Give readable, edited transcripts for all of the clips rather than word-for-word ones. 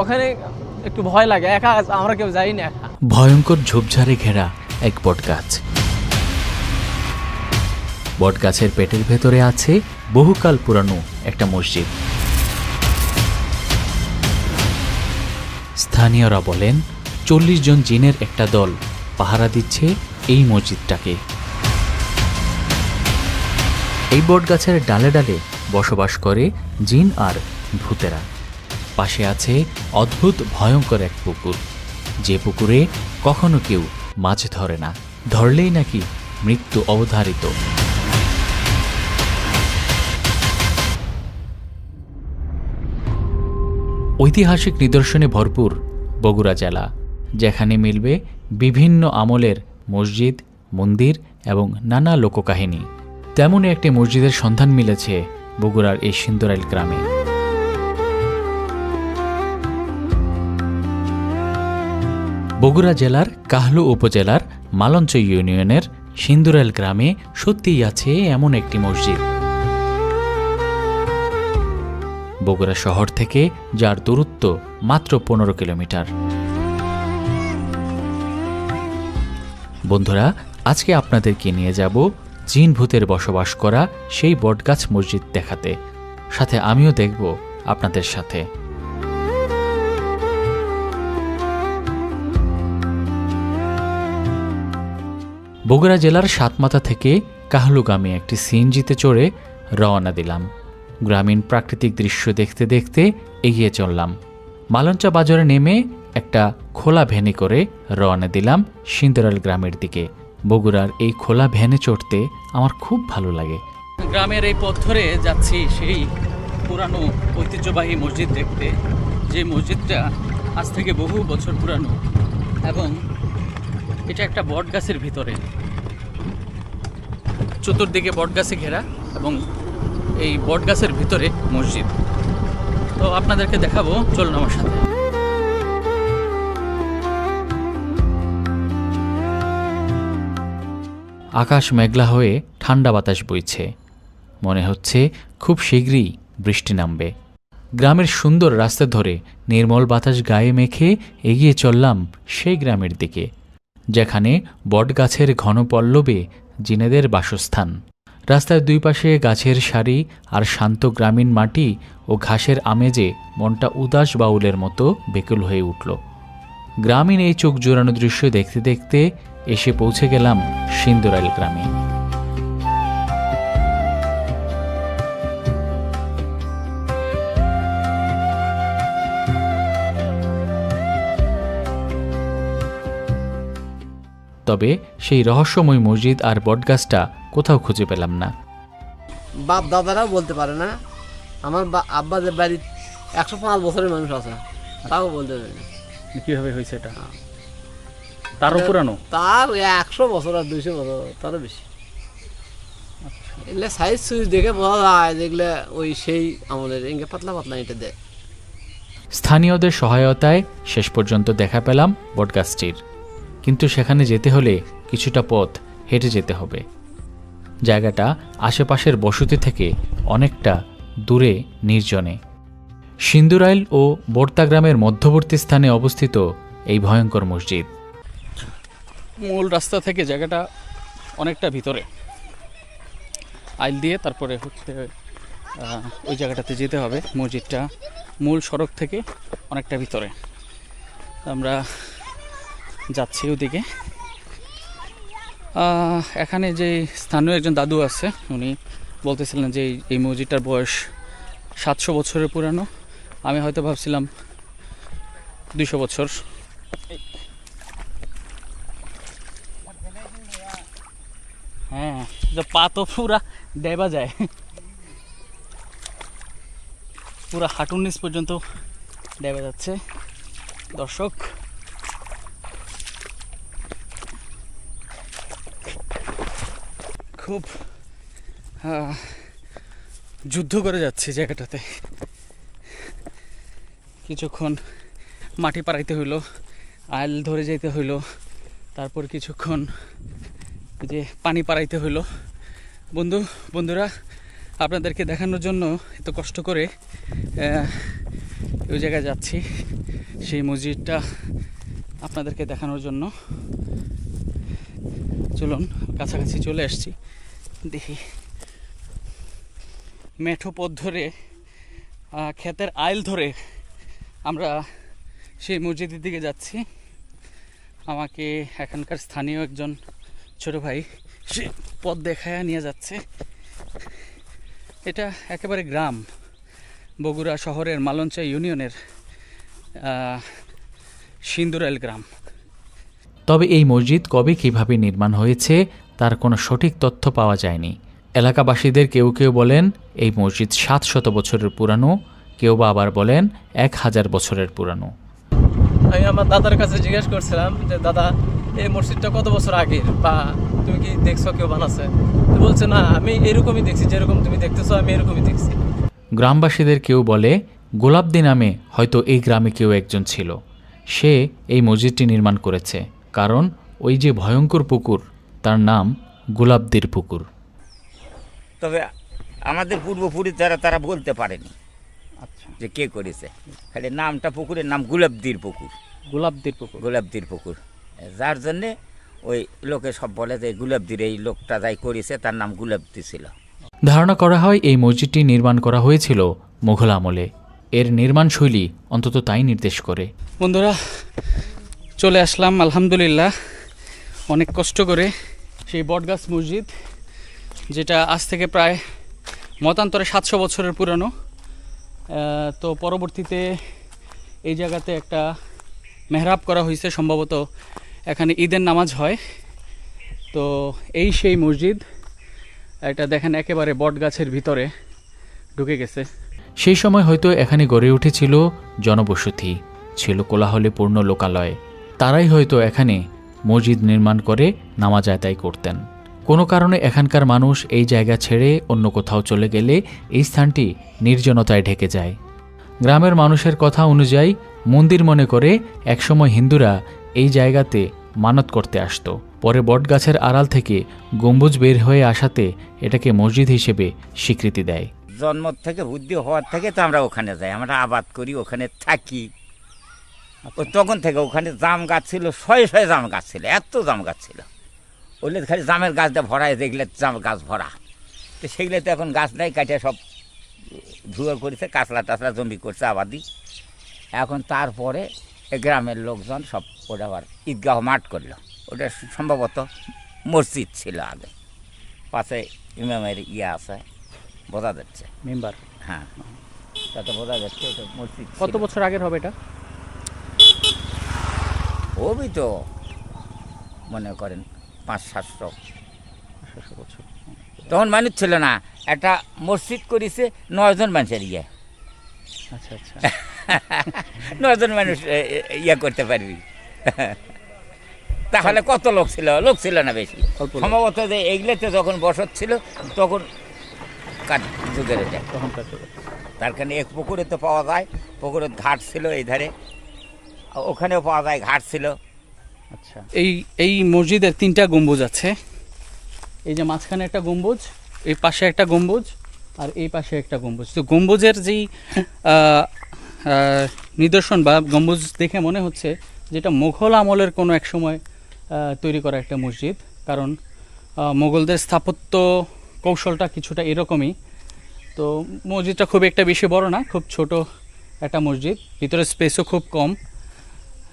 ওখানে একটু ভয় লাগে, একা আমরা কেউ যাই না একা। ভয়ঙ্কর ঝোপঝাড়ে ঘেরা এক বটগাছ। বটগাছের পেটের ভেতরে আছে বহুকাল পুরানো একটা মসজিদ। স্থানীয়রা বলেন 40 জন জিনের একটা দল পাহারা দিচ্ছে এই মসজিদটাকে। এই বটগাছের ডালে ডালে বসবাস করে জিন আর ভূতেরা। পাশে আছে অদ্ভুত ভয়ঙ্কর এক পুকুর, যে পুকুরে কখনো কেউ মাছ ধরে না, ধরলেই নাকি মৃত্যু অবধারিত। ঐতিহাসিক নিদর্শনে ভরপুর বগুড়া জেলা, যেখানে মিলবে বিভিন্ন আমলের মসজিদ, মন্দির এবং নানা লোককাহিনী। তেমনই একটি মসজিদের সন্ধান মিলেছে বগুড়ার এই সিন্দুরাইল গ্রামে। বগুড়া জেলার কাহলু উপজেলার মালঞ্চ ইউনিয়নের সিন্দুরাইল গ্রামে সত্যিই আছে এমন একটি মসজিদ। বগুড়া শহর থেকে যার দূরত্ব মাত্র 15 কিলোমিটার। বন্ধুরা, আজকে আপনাদেরকে নিয়ে যাব জিন ভূতের বসবাস করা সেই বটগাছ মসজিদ দেখাতে, সাথে আমিও দেখব আপনাদের সাথে। বগুড়া জেলার সাতমাথা থেকে কাহলুগামী একটি সিএনজিতে চড়ে রওনা দিলাম। গ্রামীণ প্রাকৃতিক দৃশ্য দেখতে দেখতে এগিয়ে চললাম। মালঞ্চা বাজারে নেমে একটা খোলা ভ্যানে করে রওনা দিলাম সিন্দুরাইল গ্রামের দিকে। বগুড়ার এই খোলা ভ্যানে চড়তে আমার খুব ভালো লাগে। গ্রামের এই পথ ধরে যাচ্ছি সেই পুরানো ঐতিহ্যবাহী মসজিদ দেখতে, যে মসজিদটা আজ থেকে বহু বছর পুরানো এবং এটা একটা বট গাছের ভিতরে, চতুর্দিকে বট গাছে ঘেরা এবং এই বট গাছের ভিতরে মসজিদ। তো আপনাদেরকে দেখাবো, চলুন আমার সাথে। আকাশ মেঘলা হয়ে ঠান্ডা বাতাস বইছে, মনে হচ্ছে খুব শীঘ্রই বৃষ্টি নামবে। গ্রামের সুন্দর রাস্তা ধরে নির্মল বাতাস গায়ে মেখে এগিয়ে চললাম সেই গ্রামের দিকে, যেখানে বটগাছের ঘন পল্লবে জিনেদের বাসস্থান। রাস্তার দুই পাশে গাছের সারি আর শান্ত গ্রামীণ মাটি ও ঘাসের আমেজে মনটা উদাস বাউলের মতো বেকুল হয়ে উঠল। গ্রামীণ এই চোখ জোড়ানো দৃশ্য দেখতে দেখতে এসে পৌঁছে গেলাম সিন্দুরাইল গ্রামে। তবে সেই রহস্যময় মসজিদ আর বটগাছটা কোথাও খুঁজে পেলাম না। বাপ দাদারাও বলতে পারে না। আমার আব্বাদের বাড়ির 105 বছরের মানুষ আছে, তাও বলতে পারে না কিভাবে হয়েছে এটা। তারও পুরানো, তার 100 বছর আর 200 বছর, তারও বেশি। এগুলো সাইজ সুইজ দেখে বোঝা যায় যেগুলো ওই সেই আমলের, এঙ্গে পাতলা পাতলা এটা দেয়। স্থানীয়দের সহায়তায় শেষ পর্যন্ত দেখা পেলাম বটগাছটির, কিন্তু সেখানে যেতে হলে কিছুটা পথ হেঁটে যেতে হবে। জায়গাটা আশেপাশের বসতি থেকে অনেকটা দূরে, নির্জনে। সিন্দুরাইল ও বর্তা গ্রামের মধ্যবর্তী স্থানে অবস্থিত এই ভয়ঙ্কর মসজিদ। মূল রাস্তা থেকে জায়গাটা অনেকটা ভিতরে, আইল দিয়ে তারপরে হচ্ছে ওই জায়গাটাতে যেতে হবে। মসজিদটা মূল সড়ক থেকে অনেকটা ভিতরে। আমরা যাচ্ছি ওদিকে। এখানে যে স্থানীয় একজন দাদু আছে, উনি বলতেছিলেন যে এই মসজিদটার বয়স 700 বছরের পুরানো। আমি হয়তো ভাবছিলাম 200 বছর। হ্যাঁ, পা তো পুরা ডেবা যায়, পুরা হাঁটুর নিচ পর্যন্ত ডেবা যাচ্ছে। দর্শক, খুব যুদ্ধ করে যাচ্ছে জায়গাটাতে। কিছুক্ষণ মাটি পাড়াইতে হইলো, আইল ধরে যেতে হইলো, তারপর কিছুক্ষণ যে পানি পাড়াইতে হইলো। বন্ধুরা, আপনাদেরকে দেখানোর জন্য এত কষ্ট করে ওই জায়গায় যাচ্ছি। সেই মসজিদটা আপনাদেরকে দেখানোর জন্য চলুন, কাছাকাছি চলে আসছি। দেখি মেঠো পথ ধরে, ক্ষেতের আইল ধরে আমরা সেই মসজিদের দিকে যাচ্ছি। আমাকে এখানকার স্থানীয় একজন ছোট ভাই সে পথ দেখায় নিয়ে যাচ্ছে। এটা একেবারে গ্রাম, বগুড়া শহরের মালঞ্চা ইউনিয়নের সিন্দুরাইল গ্রাম। তবে এই মসজিদ কবে কিভাবে নির্মাণ হয়েছে তার কোনো সঠিক তথ্য পাওয়া যায়নি। এলাকাবাসীদের কেউ কেউ বলেন এই মসজিদ 700 বছরের পুরানো, কেউ বা আবার বলেন 1000 বছরের পুরানো। আমি আমার দাদার কাছে জিজ্ঞেস করছিলাম যে দাদা, এই মসজিদটা কত বছর আগের, বা তুমি কি দেখছো কেউ বানাচ্ছে? তো বলছে না, আমি এরকমই দেখছি, যেরকম তুমি দেখতেছো আমি এরকমই দেখছি। গ্রামবাসীদের কেউ বলে গোলাপদি নামে হয়তো এই গ্রামে কেউ একজন ছিল, সে এই মসজিদটি নির্মাণ করেছে, কারণ ওই যে ভয়ঙ্কর পুকুর তার নাম গোলাপদির পুকুর। তবে আমাদের পূর্বপুরুষ যারা তারা বলতে পারেনি আচ্ছা, যে কে করেছে, খালি নামটা পুকুরের নাম গোলাপদির পুকুর। গোলাপদির পুকুর। গোলাপদির পুকুর, যার জন্যে ওই লোকে সব বলে যে গোলাপদির এই লোকটা যাই করেছে তার নাম গোলাপদি ছিল। ধারণা করা হয় এই মসজিদটি নির্মাণ করা হয়েছিল মুঘল আমলে। এর নির্মাণ শৈলী অন্তত তাই নির্দেশ করে। বন্ধুরা, চলে আসলাম আলহামদুলিল্লাহ অনেক কষ্ট করে সেই বটগাছ মসজিদ, যেটা আজ থেকে প্রায় মতান্তরে 700 বছরের পুরানো। তো পরবর্তীতে এই জায়গাতে একটা মেহরাব করা হয়েছে, সম্ভবত এখানে ঈদের নামাজ হয়। তো এই সেই মসজিদ, এটা দেখেন একেবারে বট গাছের ভিতরে ঢুকে গেছে। সেই সময় হয়তো এখানে গড়ে উঠেছিল জনবসতি, ছিল কোলাহলে পূর্ণ লোকালয়। তারাই হয়তো এখানে মসজিদ নির্মাণ করে নামাজ আদায় করতেন। কোনো কারণে এখানকার মানুষ এই জায়গা ছেড়ে অন্য কোথাও চলে গেলে এই স্থানটি নির্জনতায় ঢেকে যায়। গ্রামের মানুষের কথা অনুযায়ী মন্দির মনে করে একসময় হিন্দুরা এই জায়গাতে মানত করতে আসতো। পরে বটগাছের আড়াল থেকে গম্বুজ বের হয়ে আসাতে এটাকে মসজিদ হিসেবে স্বীকৃতি দেয়। জন্ম থেকে বুদ্ধি হওয়ার থেকে তো আমরা ওখানে যাই, আমরা আবাদ করি, ওখানে থাকি। ও তখন থেকে ওখানে জাম গাছ ছিল, শয়ে শয়ে জাম গাছ ছিল, এত জাম গাছ ছিল। ওইলে খালি জামের গাছটা ভরায়, দেখলে জাম গাছ ভরা। তো সেগুলো তো এখন গাছ নাই, কাটিয়ে সব ধুয়ে করেছে, কাঁচলা টাচলা জমি করছে আবাদি। এখন তারপরে গ্রামের লোকজন সব ওটা আবার ঈদগাহ মাঠ করলো। ওটা সম্ভবত মসজিদ ছিল আগে, পাশে ইমামের আছে, বোঝা যাচ্ছে মেম্বার। হ্যাঁ, তাতে বোঝা যাচ্ছে এটা মসজিদ। কত বছর আগের হবে এটা? ওই তো মনে করেন 500-700 বছর। তখন মানুষ ছিল না, একটা মসজিদ করেছে 9 জন মানুষের ইয়ে। আচ্ছা আচ্ছা। 9 জন মানুষ ইয়ে করতে পারবি। তাহলে কত লোক ছিল? লোক ছিল না বেশি, সম্ভবত যে এগুলোতে যখন বসত ছিল তখন কাঠ যুগের এটা। তার কারণে এক পুকুরে তো পাওয়া যায়, পুকুরের ঘাট ছিল এই ধারে, ওখানেও পাওয়া যায় ঘাট ছিল। আচ্ছা, এই মসজিদের 3টা গম্বুজ আছে। এই যে মাঝখানে একটা গম্বুজ, এই পাশে একটা গম্বুজ, আর এই পাশে একটা গম্বুজ। তো গম্বুজের যেই নিদর্শন বা গম্বুজ দেখে মনে হচ্ছে যেটা মুঘল আমলের কোনো এক সময় তৈরি করা একটা মসজিদ, কারণ মুঘলদের স্থাপত্য কৌশলটা কিছুটা এরকমই। তো মসজিদটা খুব একটা বেশি বড় না, খুব ছোট একটা মসজিদ, ভিতরে স্পেসও খুব কম।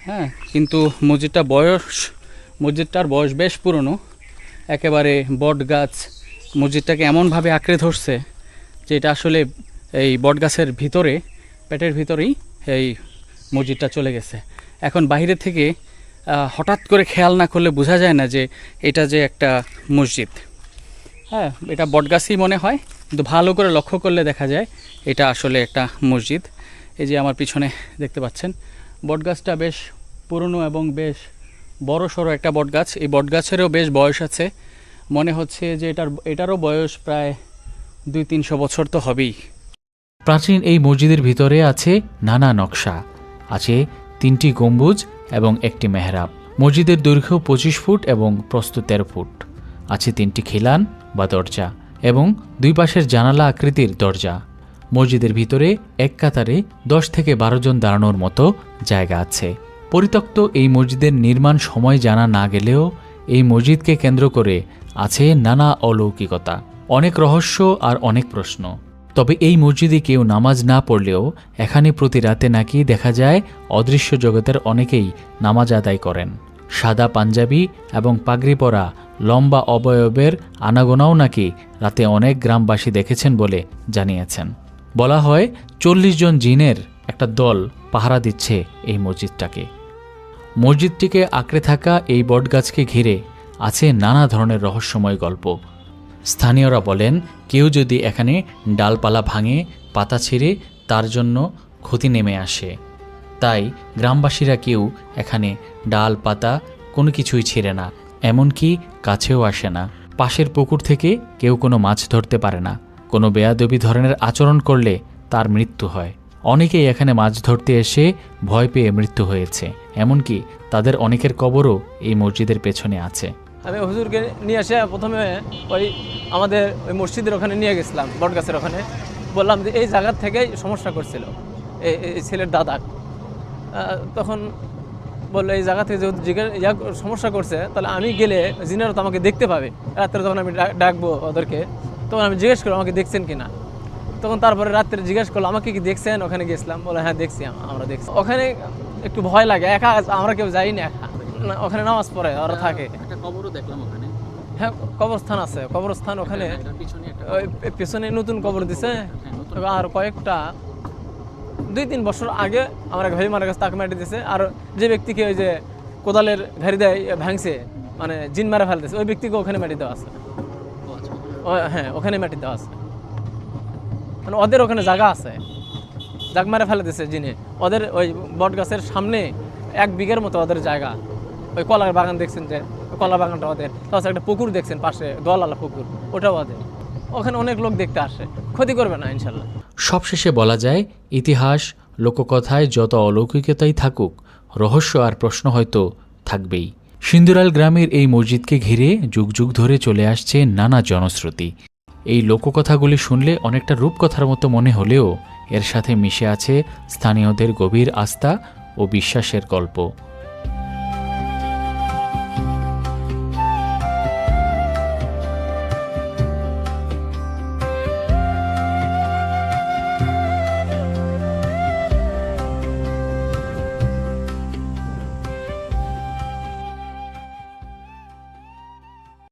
হ্যাঁ, কিন্তু মসজিদটার বয়স বেশ পুরনো, একেবারে বট গাছ মসজিদটাকে এমনভাবে আঁকড়ে ধরছে যে এটা আসলে এই বট গাছের ভিতরে, পেটের ভিতরেই এই মসজিদটা চলে গেছে। এখন বাইরে থেকে হঠাৎ করে খেয়াল না করলে বোঝা যায় না যে এটা যে একটা মসজিদ। হ্যাঁ, এটা বটগাছই মনে হয়, কিন্তু ভালো করে লক্ষ্য করলে দেখা যায় এটা আসলে একটা মসজিদ। এই যে আমার পিছনে দেখতে পাচ্ছেন, বটগাছটা বেশ পুরনো এবং বেশ বড় সড়ো একটা বটগাছ। এই বটগাছেরও বেশ বয়স আছে, মনে হচ্ছে যে এটারও বয়স প্রায় 200-300 বছর তো হবেই। প্রাচীন এই মসজিদের ভিতরে আছে নানা নকশা, আছে 3টি গম্বুজ এবং একটি মেহরাব। মসজিদের দৈর্ঘ্য 25 ফুট এবং প্রস্থ 13 ফুট। আছে 3টি খিলান বা দরজা এবং 2 পাশের জানালা আকৃতির দরজা। মসজিদের ভিতরে এক কাতারে 10 থেকে 12 জন দাঁড়ানোর মতো জায়গা আছে। পরিত্যক্ত এই মসজিদের নির্মাণ সময় জানা না গেলেও এই মসজিদকে কেন্দ্র করে আছে নানা অলৌকিকতা, অনেক রহস্য আর অনেক প্রশ্ন। তবে এই মসজিদে কেউ নামাজ না পড়লেও এখানে প্রতি রাতে নাকি দেখা যায় অদৃশ্য জগতের অনেকেই নামাজ আদায় করেন। সাদা পাঞ্জাবি এবং পাগড়ি পরা লম্বা অবয়বের আনাগোনাও নাকি রাতে অনেক গ্রামবাসী দেখেছেন বলে জানিয়েছেন। বলা হয় 40 জন জিনের একটা দল পাহারা দিচ্ছে এই মসজিদটাকে। মসজিদটিকে আঁকড়ে থাকা এই বটগাছকে ঘিরে আছে নানা ধরনের রহস্যময় গল্প। স্থানীয়রা বলেন কেউ যদি এখানে ডালপালা ভাঙে, পাতা ছিঁড়ে তার জন্য ক্ষতি নেমে আসে। তাই গ্রামবাসীরা কেউ এখানে ডাল পাতা কোনো কিছুই ছিঁড়ে না, এমনকি কাছেও আসে না। পাশের পুকুর থেকে কেউ কোনো মাছ ধরতে পারে না। কোনো বেয়াদবি ধরনের আচরণ করলে তার মৃত্যু হয়। অনেকেই এখানে মাছ ধরতে এসে ভয় পেয়ে মৃত্যু হয়েছে, এমনকি তাদের অনেকের কবরও এই মসজিদের পেছনে আছে। আমি হুজুরকে নিয়ে এসে প্রথমে ওই আমাদের ওই মসজিদের ওখানে নিয়ে গেছিলাম, বটগাছের ওখানে। বললাম যে এই জায়গার থেকেই সমস্যা করছিল এই ছেলের দাদা। তখন বললো এই জায়গা থেকে যেহেতু সমস্যা করছে, তাহলে আমি গেলে জিনেরা তো আমাকে দেখতে পাবে। রাত্রে তখন আমি ডাকবো ওদেরকে, তখন আমি জিজ্ঞেস করবো আমাকে দেখছেন কিনা। তখন তারপরে রাত্রে জিজ্ঞেস করলো আমাকে কি দেখছেন, ওখানে গেছিলাম, বলে হ্যাঁ দেখছি, আমরা দেখছি। ওখানে একটু ভয় লাগে, একা আমরা কেউ যাই না একা, ওখানে নামাজ পড়ে ওরা থাকে। একটা কবরও দেখলাম ওখানে। হ্যাঁ কবরস্থান আছে, কবরস্থান ওখানে পেছনে নতুন কবর দিছে। আর কয়েকটা 2-3 বছর আগে আমার এক ভাই মারা গেছে, তাকে মাটি দিছে। আর যে ব্যক্তিকে ওই যে কোদালের ঘাড়ি দেয় ভাঙছে, মানে জিন মারা ফেলতেছে, ওই ব্যক্তিকে ওখানে মাটি দেওয়া আছে। হ্যাঁ ওখানে মাটি দেওয়া আছে, মানে ওদের ওখানে জায়গা আছে, জাগ মারা ফেলে দিছে জিনে। ওদের ওই বট গাছের সামনে 1 বিঘের মতো ওদের জায়গা। ওই কলার বাগান দেখছেন, যে কলা বাগানটা ওদের, তাছাড়া একটা পুকুর দেখছেন পাশে, দোয়ালা পুকুর, ওটাও ওদের। ওখানে অনেক লোক দেখতে আসে, ক্ষতি করবে না ইনশাল্লাহ। সবশেষে বলা যায়, ইতিহাস লোককথায় যত অলৌকিকতাই থাকুক, রহস্য আর প্রশ্ন হয়তো থাকবেই। সিন্দুরাল গ্রামের এই মসজিদকে ঘিরে যুগ যুগ ধরে চলে আসছে নানা জনশ্রুতি। এই লোককথাগুলি শুনলে অনেকটা রূপকথার মতো মনে হলেও এর সাথে মিশে আছে স্থানীয়দের গভীর আস্থা ও বিশ্বাসের গল্প।